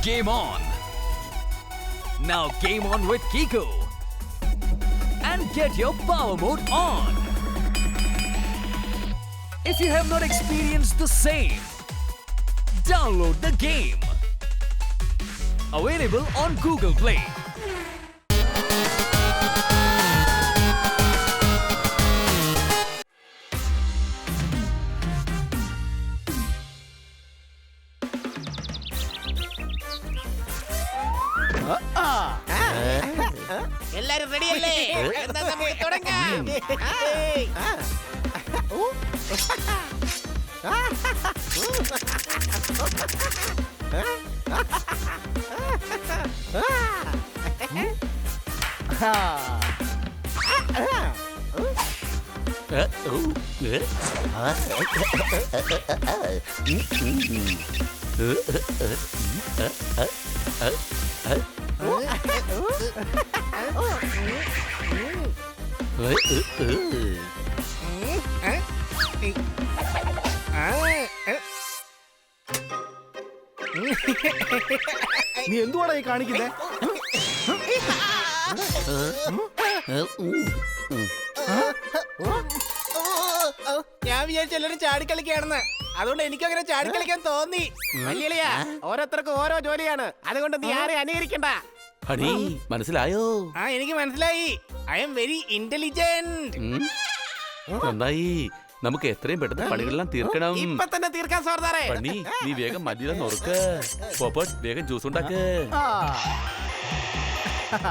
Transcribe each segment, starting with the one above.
Game on! Now game on with Kiko and get your power mode on. If you have not experienced the same, download the game. Available on Google Play. എല്ലാരും റെഡിയല്ലേ? എന്നാ നമുക്ക് തുടങ്ങാം. നീ എന്തുവാടാ ഈ കാണിക്കുന്നേ? ഞാൻ വിചാരിച്ചു എല്ലാരും ചാടിക്കളിക്കാണെന്ന്. അതുകൊണ്ട് എനിക്കങ്ങനെ ചാടിക്കളിക്കാൻ തോന്നി. വലിയളിയാ, ഓരോരുത്തർക്കും ഓരോ ജോലിയാണ്. അതുകൊണ്ട് നീ ആരെയും അനുകരിക്കണ്ട. ഹണി മനസ്സിലായോ? ആ, എനിക്ക് മനസ്സിലായി. I am very intelligent. നന്നായി. നമുക്ക് എത്രയും പെട്ടെന്ന് പണികളെല്ലാം തീർക്കണം. ഇപ്പൊ തന്നെ തീർക്കാൻ സോർദാറേ. പണി നീ വേഗം മല്ലിയില നുറുക്ക്. പോപ്പട്ട് വേഗം ജ്യൂസ് ഉണ്ടാക്ക്.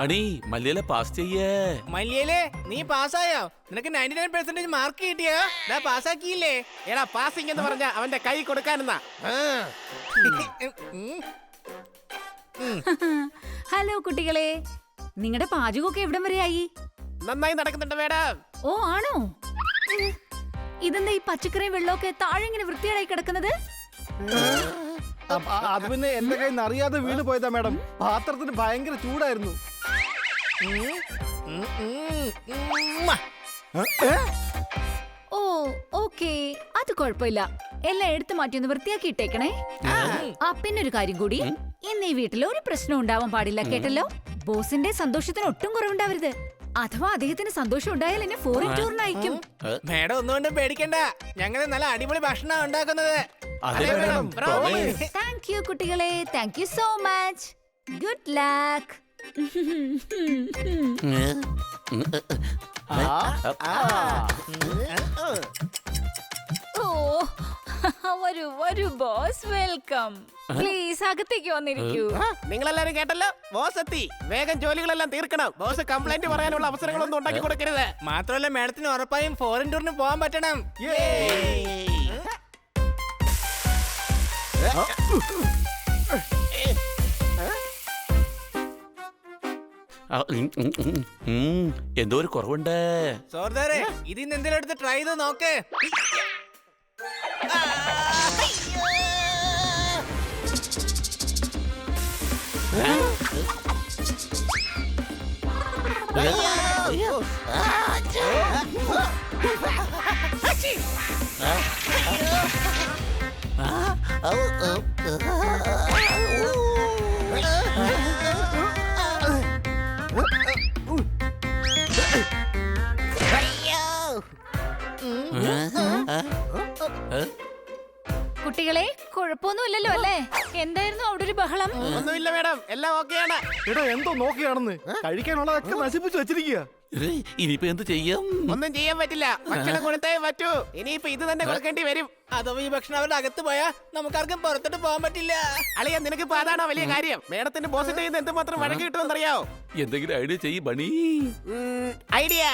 ഹണി മല്ലിയില പാസ് ചെയ്യേ. മല്ലിയല്ലേ, നീ പാസ്സായോ? നിനക്ക് 99% മാർക്ക് കിട്ടിയോ? പാസ്സാക്കിയില്ലേ? എടാ, പാസിംഗ് എന്ന് പറഞ്ഞ അവന്റെ കൈ കൊടുക്കാനെന്നാ. ഹലോ കുട്ടികളെ, നിങ്ങളുടെ പാചകമൊക്കെ എവിടം വരെയായി? നന്നായി നടക്കുന്നുണ്ട് മേഡം. ഓ ആണോ? ഇതെന്താ ഈ പച്ചക്കറിയും വെള്ളമൊക്കെ താഴെ ഇങ്ങനെ വൃത്തിയായി കിടക്കുന്നത്? അത് പിന്നെ എന്റെ കയ്യിൽ നിന്ന് അറിയാതെ വീണ് പോയതാ മാഡം. പാത്രത്തിന് ഭയങ്കര ചൂടായിരുന്നു. ഓ ഓക്കേ, അത് കുഴപ്പമില്ല. എല്ലാം എടുത്തു മാറ്റി ഒന്ന് വൃത്തിയാക്കി ഇട്ടേക്കണേ. ആ, പിന്നൊരു കാര്യം കൂടി, ഇന്ന് ഈ വീട്ടിൽ ഒരു പ്രശ്നം ഉണ്ടാവാൻ പാടില്ല, കേട്ടല്ലോ? ബോസിന്റെ സന്തോഷത്തിന് ഒട്ടും കുറവുണ്ടാവരുത്. അഥവാ അദ്ദേഹത്തിന് സന്തോഷം ഉണ്ടായാൽ എന്നെ ഫോറിൻ ടൂറിന് അയക്കും. മേഡം ഒന്നുകൊണ്ട് പേടിക്കണ്ട, ഞങ്ങൾ നല്ല അടിപൊളി ഭക്ഷണം ഉണ്ടാക്കുന്നത്. താങ്ക് യു കുട്ടികളെ, thank you so much. Good luck. ഓ, വരൂ വരൂ ബോസ്, വെൽക്കം. പ്ലീസ് അകത്തേക്ക് വന്നിരിക്കൂ. നിങ്ങളെല്ലാരും കേട്ടല്ലോ, ബോസ് എത്തി. വേഗം ജോലികളെല്ലാം തീർക്കണം. ബോസ് കംപ്ലൈന്റ് പറയാനുള്ള അവസരങ്ങളൊന്നും ഉണ്ടാക്കി കൊടുക്കരുത്. മാത്രമല്ല, മേഡത്തിന് ഉറപ്പായും ഫോറിൻ ടൂറിന് പോകാൻ പറ്റണം. എന്തോ ഒരു കുറവുണ്ട്. സോർദാറെ, ഇതിന്ന് എന്തെങ്കിലും എടുത്ത് ട്രൈ ചെയ്ത് നോക്ക്. കുട്ടികളെ, കുഴപ്പമൊന്നുമില്ലല്ലോ അല്ലേ? എന്തായിരുന്നു അവിടെ ഒരു ബഹളം? ഒന്നുമില്ല മേഡം, എല്ലാം ഓക്കെയാണ്. എടാ, എന്തോ നോക്കിയാണെന്ന് കഴിക്കാനുള്ളതൊക്കെ നശിപ്പിച്ചു വെച്ചിരിക്കുക. ഇനിയിപ്പോ എന്ത് ചെയ്യും? ഒന്നും ചെയ്യാൻ പറ്റില്ല. ഭക്ഷണം കൊടുത്തേ പറ്റൂ. ഇനിയിപ്പോ ഇത് തന്നെ കൊടുക്കേണ്ടി വരും. അഥവാ ഈ ഭക്ഷണം അവരുടെ അകത്ത് പോയാ നമുക്കാർക്കും പുറത്തോട്ട് പോകാൻ പറ്റില്ല. അളിയ, നിനക്ക് അതാണോ വലിയ കാര്യം? മേഡത്തിന്റെ ബോസിന്റെ കയ്യിൽ നിന്ന് എന്തുമാത്രം വഴക്ക് കിട്ടുമെന്നറിയാവോ? എന്തെങ്കിലും ഐഡിയ ചെയ്യ് ബണി. ഐഡിയ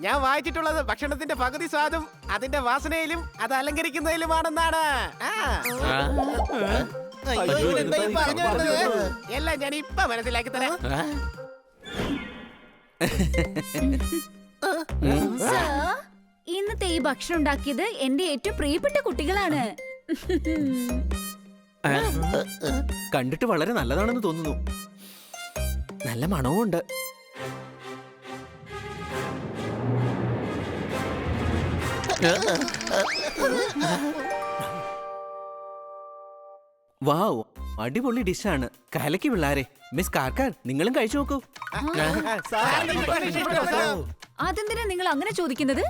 ഞാൻ വായിച്ചിട്ടുള്ളത് ഭക്ഷണത്തിന്റെ പകുതി സ്വാദും അതിന്റെ വാസനയിലും അത് അലങ്കരിക്കുന്നതിലുമാണെന്നാണ്. പറഞ്ഞു വരുന്നത് എല്ലാം ഞാൻ ഇപ്പൊ മനസ്സിലാക്കി തരാം. സർ, ഇന്നത്തെ ഈ ഭക്ഷണം ഉണ്ടാക്കിയത് എന്റെ ഏറ്റവും പ്രിയപ്പെട്ട കുട്ടികളാണ്. കണ്ടിട്ട് വളരെ നല്ലതാണെന്ന് തോന്നുന്നു. നല്ല മണവും ഉണ്ട്. വാവ്, അടിപൊളി ഡിഷാണ്. കലക്കി പിള്ളാരെ. മിസ് കാർക്കാർ, നിങ്ങളും കഴിച്ചു നോക്കൂ. അതെന്തിനാ നിങ്ങൾ അങ്ങനെ ചോദിക്കുന്നത്?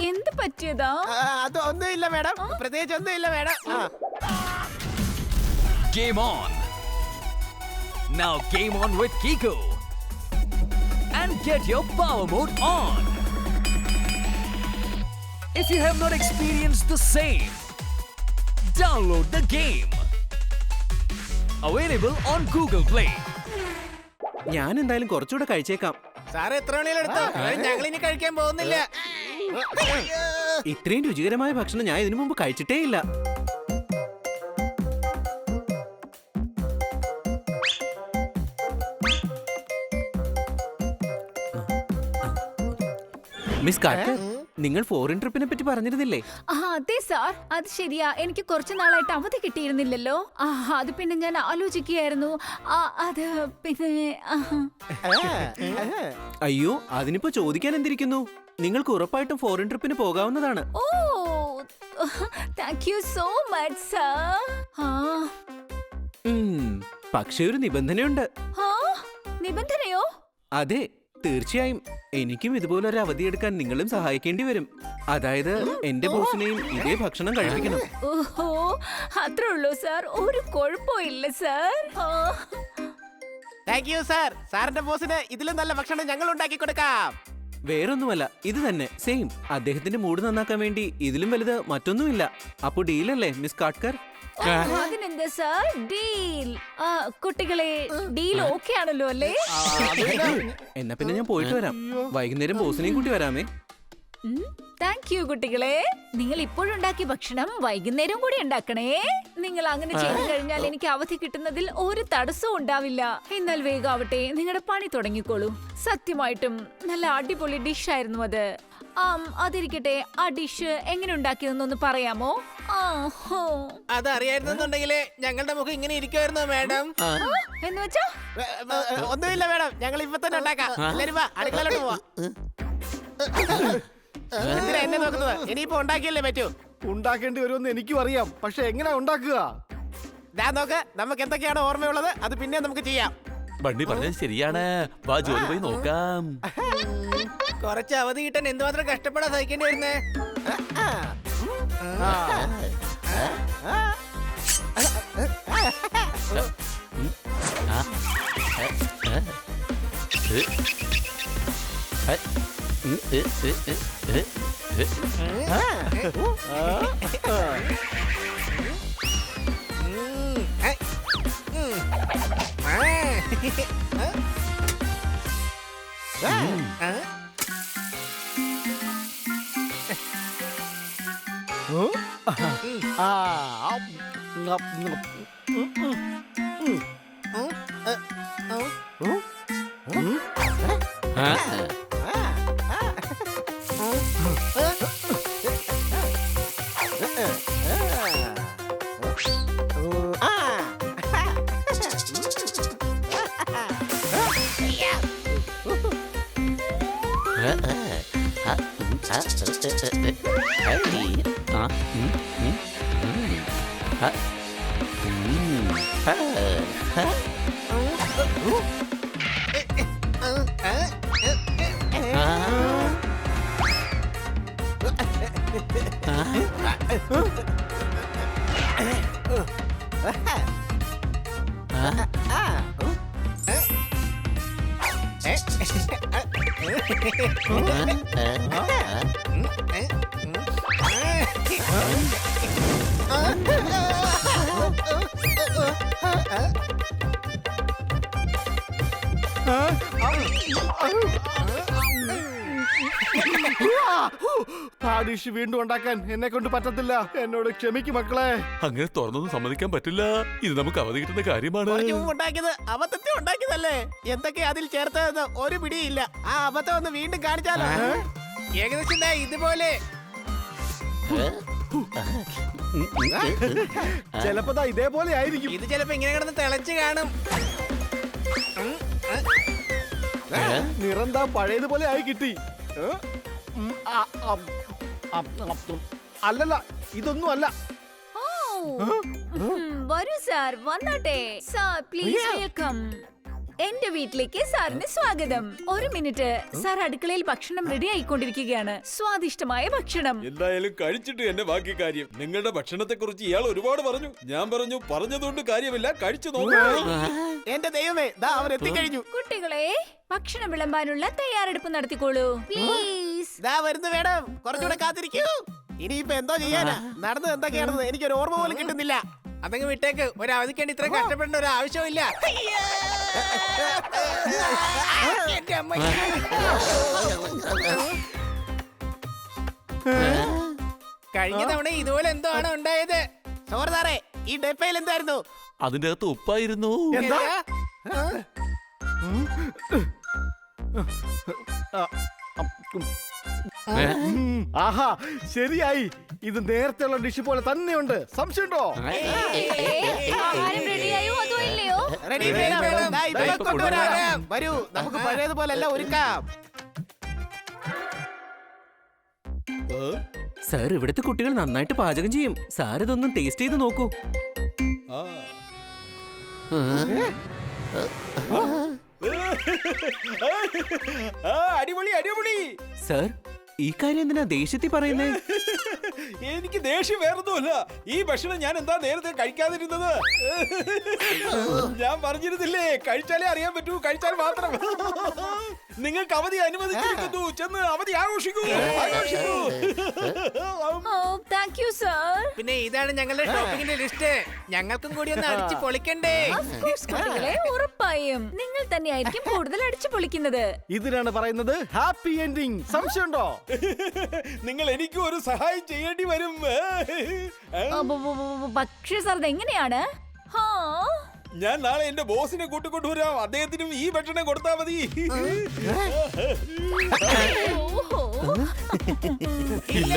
എന്ത് പറ്റിയതാ? അത് ഒന്നുമില്ല മാഡം, പ്രത്യേകിച്ച് ഒന്നുമില്ല madam. Game on! Now game on with Kiko! And get your power mode on! If you have not experienced the same, download the game! Available on Google Play. ഞാൻ എന്തായാലും കുറച്ചുകൂടെ കഴിച്ചേക്കാം. സാറ് എത്ര മണിയിൽ എടുത്തോ? ഞങ്ങൾ ഇനി കഴിക്കാൻ പോകുന്നില്ല. ഇത്രയും രുചികരമായ ഭക്ഷണം ഞാൻ ഇതിനു മുമ്പ് കഴിച്ചിട്ടേ ഇല്ല. മിസ് കാർക്കർ, നിങ്ങൾ ഫോറിൻ ട്രിപ്പിനെ പറ്റി പറഞ്ഞിരുന്നില്ലേ? അതെ സാർ, അത് ശരിയാ. എനിക്ക് കുറച്ചു നാളായിട്ട് അവധി കിട്ടിയിരുന്നില്ലല്ലോ. അത് പിന്നെ ഞാൻ ആലോചിക്കുകയായിരുന്നു. അത് പിന്നെ അയ്യോ, അതിനിപ്പോ ചോദിക്കാൻ എന്തിരിക്കുന്നു? നിങ്ങൾക്ക് ഉറപ്പായിട്ടും ഫോറിൻ ട്രിപ്പിന് പോകാവുന്നതാണ്. ഓ, thank you so much sir. പക്ഷേ ഒരു നിബന്ധനയുണ്ട്. നിബന്ധനയോ? അതെ, തീർച്ചയായും എനിക്കും ഇതുപോലൊരു അവധിയെടുക്കാൻ നിങ്ങളും സഹായിക്കേണ്ടി വരും. അതായത് എന്റെ ബോസിനെയും ഇതേ ഭക്ഷണം കഴിപ്പിക്കണം. ഓഹോ, അത്രേ ഉള്ളൂ സാർ. ഒരു കുഴപ്പമില്ല സാർ. Thank you sir. സാറിന്റെ ബോസിന് ഇതിലും നല്ല ഭക്ഷണം ഞങ്ങൾ ഉണ്ടാക്കി കൊടുക്കാം. വേറൊന്നുമല്ല, ഇത് തന്നെ സെയിം. അദ്ദേഹത്തിന്റെ മൂഡ് നന്നാക്കാൻ വേണ്ടി ഇതിലും വലുത് മറ്റൊന്നുമില്ല. അപ്പൊ ഡീലല്ലേ മിസ് കാട്ട്കർ? അതിനെന്താ സാർ ഡീൽ? കുട്ടികളെ, ഡീൽ ഓക്കെ ആണല്ലോ അല്ലേ? എന്നാ പിന്നെ ഞാൻ പോയിട്ട് വരാം. വൈകുന്നേരം ബോസിനെയും കൂട്ടി വരാമേ. താങ്ക് യു കുട്ടികളെ. നിങ്ങൾ ഇപ്പോഴുണ്ടാക്കിയ ഭക്ഷണം വൈകുന്നേരം കൂടി ഉണ്ടാക്കണേ. നിങ്ങൾ അങ്ങനെ ചെയ്തു കഴിഞ്ഞാൽ എനിക്ക് അവധി കിട്ടുന്നതിൽ ഒരു തടസ്സവും ഉണ്ടാവില്ല. എന്നാൽ വേഗാവട്ടെ, നിങ്ങളുടെ പണി തുടങ്ങിക്കോളൂ. സത്യമായിട്ടും നല്ല അടിപൊളി ഡിഷായിരുന്നു അത്. അതിരിക്കട്ടെ, ആ ഡിഷ് എങ്ങനെ ഉണ്ടാക്കിയതെന്നൊന്ന് പറയാമോ? അത് അറിയായിരുന്നെന്നുണ്ടെങ്കിലേ ഞങ്ങളുടെ മുഖം ഇങ്ങനെ ഇരിക്കുമായിരുന്നോ മാഡം? എന്ന് വെച്ചാ ഒന്നുമില്ല മാഡം, ഞങ്ങൾ ഇപ്പൊ തന്നെ ഉണ്ടാക്കാം. എല്ലാരും വാ, അടുക്കളയിലോട്ട് പോവാ. എന്തിനാ എന്നെ നോക്കുന്നത്? ഇനിയിപ്പോ ഉണ്ടാക്കിയല്ലേ പറ്റൂ. ഉണ്ടാക്കേണ്ടി വരുമെന്ന് എനിക്കും അറിയാം, പക്ഷെ എങ്ങനെയാ ഉണ്ടാക്കുക? ദാ നോക്ക്, നമുക്ക് എന്തൊക്കെയാണ് ഓർമ്മയുള്ളത് അത് പിന്നെ നമുക്ക് ചെയ്യാം. ബണ്ണി പറഞ്ഞത് ശരിയാണ്. വാ, ജോലി പോയി നോക്കാം. കുറച്ച് അവധി കിട്ടാൻ എന്തുമാത്രം കഷ്ടപ്പെടാൻ സഹിക്കേണ്ടി വരുന്നേ. ആ ഡിഷ് വീണ്ടും ഉണ്ടാക്കാൻ എന്നെ കൊണ്ട് പറ്റത്തില്ല. എന്നോട് ക്ഷമിക്കും മക്കളെ. അങ്ങനെ തുറന്നൊന്നും സമ്മതിക്കാൻ പറ്റില്ല. ഇത് നമുക്ക് അവധി കിട്ടുന്ന കാര്യമാണ്. കുറച്ച് മുമ്പ് ഉണ്ടാക്കിയത് അബദ്ധത്തെ ഉണ്ടാക്കിയതല്ലേ. എന്തൊക്കെ അതിൽ ചേർത്തതെന്ന് ഒരു പിടിയില്ല. ആ അബദ്ധം ഒന്ന് വീണ്ടും കാണിച്ചാലോ? ഏകദേശം ദാ ഇതുപോലെ. ചിലപ്പോ ദാ ഇതേപോലെ ആയിരിക്കും. ഇത് ചിലപ്പോ ഇങ്ങനെ കിടന്ന് തിളച്ച് കാണും. നിറം ദാ പഴയതുപോലെ ആയി കിട്ടി. അല്ലല്ല, ഇതൊന്നും അല്ല. വരൂ സാർ വന്നാട്ടെ. Sir please welcome. എന്റെ വീട്ടിലേക്ക് സാറിന് സ്വാഗതം. ഒരു മിനിറ്റ് സാർ, അടുക്കളയിൽ ഭക്ഷണം റെഡി ആയിക്കൊണ്ടിരിക്കുകയാണ്. സ്വാദിഷ്ടമായ ഭക്ഷണം. എന്തായാലും കഴിച്ചിട്ട് എന്നെ ബാക്കി കാര്യം. നിങ്ങളുടെ ഭക്ഷണത്തെ കുറിച്ച് ഇയാൾ ഒരുപാട് പറഞ്ഞു. ഞാൻ പറഞ്ഞു പറഞ്ഞതുകൊണ്ട് കാര്യമില്ല, കഴിച്ചു നോക്കാം. എന്റെ ദൈവമേ, ദാ അവർ എത്തിക്കഴിഞ്ഞു. കുട്ടികളെ, ഭക്ഷണം വിളമ്പാനുള്ള തയ്യാറെടുപ്പ് നടത്തിക്കോളൂ പ്ലീസ്. ദാ വരുന്നു മേഡം, കുറച്ചുകൂടെ കാത്തിരിക്കൂ. ഇനിയിപ്പോ എന്തോ ചെയ്യാനാ? നടന്നത് എന്തൊക്കെയാണെന്ന് എനിക്കൊരു ഓർമ്മ പോലും കിട്ടുന്നില്ല. അതങ്ങ് വിട്ടേക്ക്. ഒരു അവധിക്കേണ്ടി ഇത്ര കഷ്ടപ്പെടേണ്ട ഒരു ആവശ്യമില്ല. എന്റെ അമ്മ. കഴിഞ്ഞ തവണ ഇതുപോലെ എന്തോ ആണ് ഉണ്ടായത്. സോറി സാറേ, ഈ ഡെപ്പയിൽ എന്തായിരുന്നു? അതിന്റെ അകത്ത് ഉപ്പായിരുന്നു. എന്താ? ആഹാ, ശരിയായി. ഇത് നേരത്തെയുള്ള ഡിഷ് പോലെ തന്നെയുണ്ട്. സംശയമുണ്ടോ? ആഹാരം റെഡിയായോ അതോ ഇല്ലയോ? Ready madam. ദാ ഇപ്പൊ കൊണ്ടുവരാം. വരൂ, നമുക്ക് പഴയതുപോലെ എല്ലാം ഒരുക്കാം. സാർ, ഇവിടുത്തെ കുട്ടികൾ നന്നായിട്ട് പാചകം ചെയ്യും. സാർ ഇതൊന്നും ടേസ്റ്റ് ചെയ്ത് നോക്കൂ. അടിപൊളി അടിപൊളി. സാർ, ഈ കാര്യം എന്തിനാ ദേഷ്യത്തിൽ പറയുന്നേ? എനിക്ക് ദേഷ്യം വേറൊന്നുമല്ല. ഈ ഭക്ഷണം ഞാൻ എന്താ നേരത്തെ കഴിക്കാതിരുന്നത്? ഞാൻ പറഞ്ഞിരുന്നില്ലേ, കഴിച്ചാലേ അറിയാൻ പറ്റൂ, കഴിച്ചാൽ മാത്രം. നിങ്ങൾക്ക് അവധി അനുവദിച്ചിരിക്കുന്നു. ചെന്ന് അവധി ആഘോഷിക്കൂ, ആഘോഷിക്കൂ. ഓ, താങ്ക് യു സർ. പിന്നെ ഇതാണ് ഞങ്ങളുടെ ഷോപ്പിംഗിന്റെ ലിസ്റ്റ്. ഞങ്ങൾക്കും കൂടി ഒന്ന് അടിച്ചു പൊളിക്കണ്ടേ? കുട്ടികളെ, ഉറപ്പായും നിങ്ങൾ തന്നെയായിരിക്കും കൂടുതൽ അടിച്ചു പൊളിക്കുന്നത്. ഇതിനാണ് പറയുന്നത് ഹാപ്പി എൻഡിങ്. സംശയമുണ്ടോ? നിങ്ങൾ എനിക്കും ഒരു സഹായം ചെയ്യേണ്ടി വരും. പക്ഷേ സാർ, ഇത് എങ്ങനെയാണ്? ഹാ, ഞാൻ നാളെ എന്റെ ബോസിനെ കൂട്ടിക്കൊണ്ടുവരാം. അദ്ദേഹത്തിനും ഈ ഭക്ഷണം കൊടുത്താൽ മതി. ഓഹോ. ഇല്ല.